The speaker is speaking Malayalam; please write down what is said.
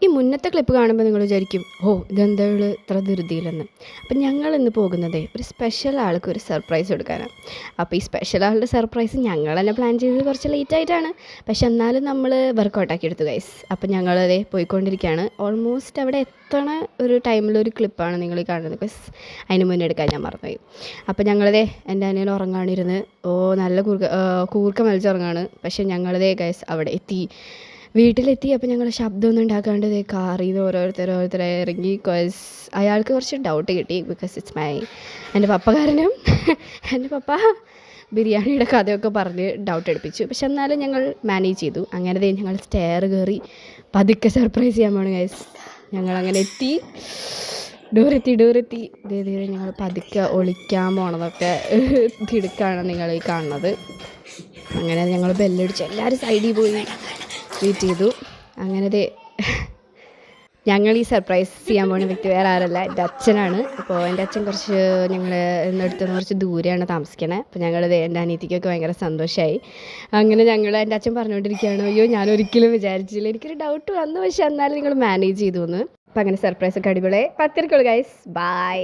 ഈ മുന്നത്തെ ക്ലിപ്പ് കാണുമ്പോൾ നിങ്ങൾ വിചാരിക്കും ഓ ഇതെന്താ ഇത്ര ധൃതിയിലെന്ന്. അപ്പം ഞങ്ങളിന്ന് പോകുന്നതേ ഒരു സ്പെഷ്യൽ ആൾക്ക് ഒരു സർപ്രൈസ് കൊടുക്കാനാണ്. അപ്പോൾ ഈ സ്പെഷ്യൽ ആളുടെ സർപ്രൈസ് ഞങ്ങൾ തന്നെ പ്ലാൻ ചെയ്തത് കുറച്ച് ലേറ്റായിട്ടാണ്, പക്ഷെ എന്നാലും നമ്മൾ വർക്കൗട്ടാക്കി എടുത്തു ഗൈസ്. അപ്പം ഞങ്ങളതേ പോയിക്കൊണ്ടിരിക്കുകയാണ്. ഓൾമോസ്റ്റ് അവിടെ എത്തണ ഒരു ടൈമിലൊരു ക്ലിപ്പാണ് നിങ്ങൾ ഈ കാണുന്നത് ബിക്കോസ് അതിന് മുന്നേ എടുക്കാൻ ഞാൻ മറന്നുപോയി. അപ്പം ഞങ്ങളതേ എൻ്റെ അനിയൻ ഉറങ്ങാണിരുന്ന് നല്ല കൂർക്ക വലിച്ചുറങ്ങാണ്. പക്ഷെ ഞങ്ങളതേ ഗൈസ് അവിടെ എത്തി, വീട്ടിലെത്തി. അപ്പോൾ ഞങ്ങൾ ശബ്ദമൊന്നും ഉണ്ടാക്കാണ്ട് കാറിൽ നിന്ന് ഓരോരുത്തരെ ഇറങ്ങി. ബിക്കോസ് അയാൾക്ക് കുറച്ച് ഡൗട്ട് കിട്ടി ബിക്കോസ് ഇറ്റ്സ് എൻ്റെ പപ്പ കാരണം എൻ്റെ പപ്പ ബിരിയാണിയുടെ കഥയൊക്കെ പറഞ്ഞ് ഡൗട്ട് എടുപ്പിച്ചു. പക്ഷെ എന്നാലും ഞങ്ങൾ മാനേജ് ചെയ്തു. അങ്ങനെ ഞങ്ങൾ സ്റ്റെയർ കയറി പതുക്കെ സർപ്രൈസ് ചെയ്യാൻ പോകണം ഗൈസ്. ഞങ്ങളങ്ങനെ എത്തി, ഡോറെത്തി ഞങ്ങൾ പതുക്കെ ഒളിക്കാൻ പോണതൊക്കെ തിടുക്കാണ് നിങ്ങൾ ഈ കാണുന്നത്. അങ്ങനെ ഞങ്ങൾ ബെല്ലടിച്ചു, എല്ലാവരും സൈഡിൽ പോയി വെയിറ്റ് ചെയ്തു. അങ്ങനെ ഞങ്ങൾ ഈ സർപ്രൈസ് ചെയ്യാൻ പോകുന്ന വ്യക്തി വേറെ ആരല്ല, എൻ്റെ അച്ഛനാണ്. അപ്പോൾ എൻ്റെ അച്ഛൻ കുറച്ച് ഞങ്ങൾ അടുത്തുനിന്ന് കുറച്ച് ദൂരെയാണ് താമസിക്കണേ. അപ്പോൾ എൻ്റെ അനിയത്തിക്കൊക്കെ ഭയങ്കര സന്തോഷമായി. അങ്ങനെ എൻ്റെ അച്ഛൻ പറഞ്ഞുകൊണ്ടിരിക്കുകയാണ്, അയ്യോ ഞാനൊരിക്കലും വിചാരിച്ചില്ല, എനിക്കൊരു ഡൗട്ട് വന്നു, പക്ഷെ എന്നാലും നിങ്ങൾ മാനേജ് ചെയ്തു എന്ന്. അപ്പോൾ അങ്ങനെ സർപ്രൈസൊക്കെ അടിപൊളി. പത്തിരിക്കുള്ളൂ ഗൈസ്, ബൈ.